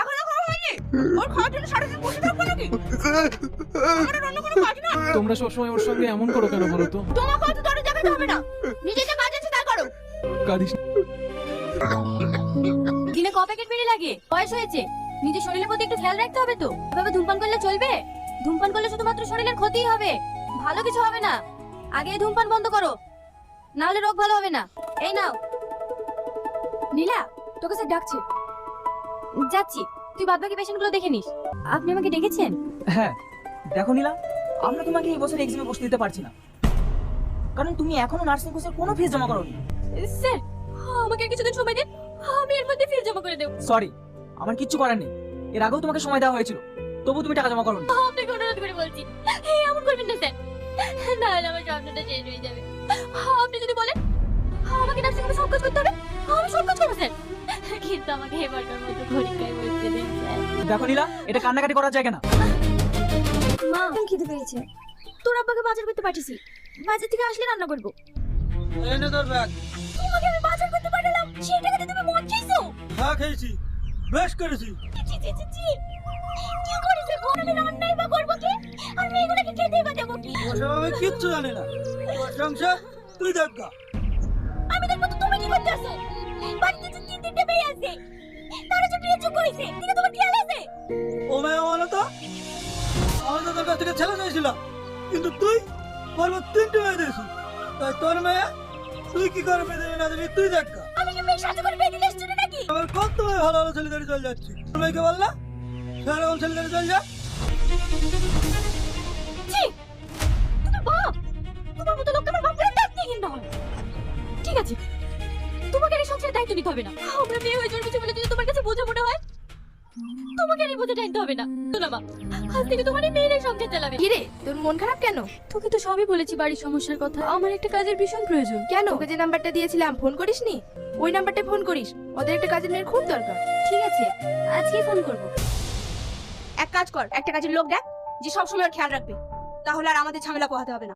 এখনো খাওয়া হয়নি? ওর খাওয়ার জন্য সারাদিন বসে থাকবো নাকি? আমার আর অন্য কোনো কাজ না। তোমরা সবসময় ওর সঙ্গে এমন করো কেন বলো তো? তোমাকে হয়তো দরে দেখাতে হবে না, নিজের যে কাজ আছে তাই করো। কাঁদিস না। দিনে ক প্যাকেট বিড়ি লাগে? বয়স হয়েছে, নিজের শরীরের প্রতি একটু খেয়াল রাখতে হবে তো। এভাবে ধূমপান করলে চলবে? ধূমপান করলে শুধুমাত্র শরীরের ক্ষতিই হবে, ভালো কিছু হবে না। আগে এই ধূমপান বন্ধ করো, না হলে রোগ ভালো হবে না। এই নাও। নীলা, তোকে স্যার ডাকছে। যাচ্ছি, তুই বাদবাকি পেশেন্টগুলো দেখে নিস। আপনি আমাকে ডেকেছেন? হ্যাঁ দেখো নীলা, আমরা তোমাকে এই বছর এক্সামে বসতে দিতে পারছি না, কারণ তুমি এখনো নার্সিং কোর্সের কোনো ফিস জমা করোনি। স্যার, আমাকে কিছুদিন সময় দিন, আমি এর মধ্যে ফিস জমা করে দেব। সরি, আমার কিচ্ছু করার নেই। এর আগেও তোমাকে সময় দেওয়া হয়েছিল, তবু তুমি টাকা জমা করোনি। আপনাকে অনুরোধ করে বলছি, এমন করবেন না স্যার, না হলে আমার স্বপ্নটা শেষ হয়ে যাবে। আপনি যদি বলেন আমাকে নার্সিং হোমে সব কাজ করতে হবে, আমি সব কাজ করবো স্যার, কিন্তু আমাকে এবারকার মতো পরীক্ষায় বসতে দিন স্যার। দেখো নীলা, এটা কান্নাকাটি করার জায়গা না। মা, খিদে পেয়েছে, তোর আব্বাকে বাজার করতে পাঠিয়েছি, বাজার থেকে আসলে রান্না করবো। এনে তোর ব্যাগ। তোমাকে আমি বাজার করতে পাঠালাম, সেই টাকাতে তুমি মদ খেয়েছো? হ্যাঁ খেয়েছি, বেশ করেছি। ছি ছি ছি ছি, কি করেছে? ঘরে রান্নাই বা করবো কি, আর মেয়েগুলোকে খেতেই বা দেবো কি? ওসব আমি কিচ্ছু জানি না, তোর সংসার তুই দেখা। আমি দেখবো তো তুমি কি করতে আসো? বাড়িতে যে তিনটে মেয়ে আছে, তারা যে বিয়ে যোগ্য হয়েছে, ঠিক তোমার খেয়াল আছে? ও মেয়ে বলো তো, আমি তো তোর কাছ থেকে ছেলে চাইছিলাম, কিন্তু তুই বলবো তিনটে মেয়ে দিয়েছি, তাই তোর মেয়ে তুই কি করে মেয়ে দেবি না দেবি তুই দেখা। আমি কি মেয়ে সাথে করে বিয়ে দিলে এসছি নাকি? আমার কত মেয়ে ভালো ভালো ছেলেদারি চলে যাচ্ছি, তোর মেয়েকে বললা সেরকম ছেলেদারি চলে যা। ছি, তুমি বাপ, তোমার মতো লোককে আমার বাপের দায়িত্ব ঘেন্না হয়। ঠিক আছে, তোমাকে এই সংসারের দায়িত্ব নিতে হবে না। আমরা মেয়ে হয়ে জন্মেছি বলে যদি তোমার কাছে বোঝা মনে হয়, তোমাকে আর এই বোঝা টানতে হবে না। শোনো মা, আজ থেকে তোমার এই মেয়েরাই সংসার চালাবে। কি রে, তোর মন খারাপ কেন? তোকে তো সবই বলেছি বাড়ির সমস্যার কথা, আমার একটা কাজের ভীষণ প্রয়োজন। কেন? তোকে যে নাম্বারটা দিয়েছিলাম ফোন করিসনি? ওই নাম্বারটায় ফোন করিস, ওদের একটা কাজের মেয়ের খুব দরকার। ঠিক আছে, আজকেই ফোন করবো। এক কাজ কর, একটা কাজের লোক দেখ যে সবসময় ওর খেয়াল রাখবে, তাহলে আর আমাদের ঝামেলা পোহাতে হবে না।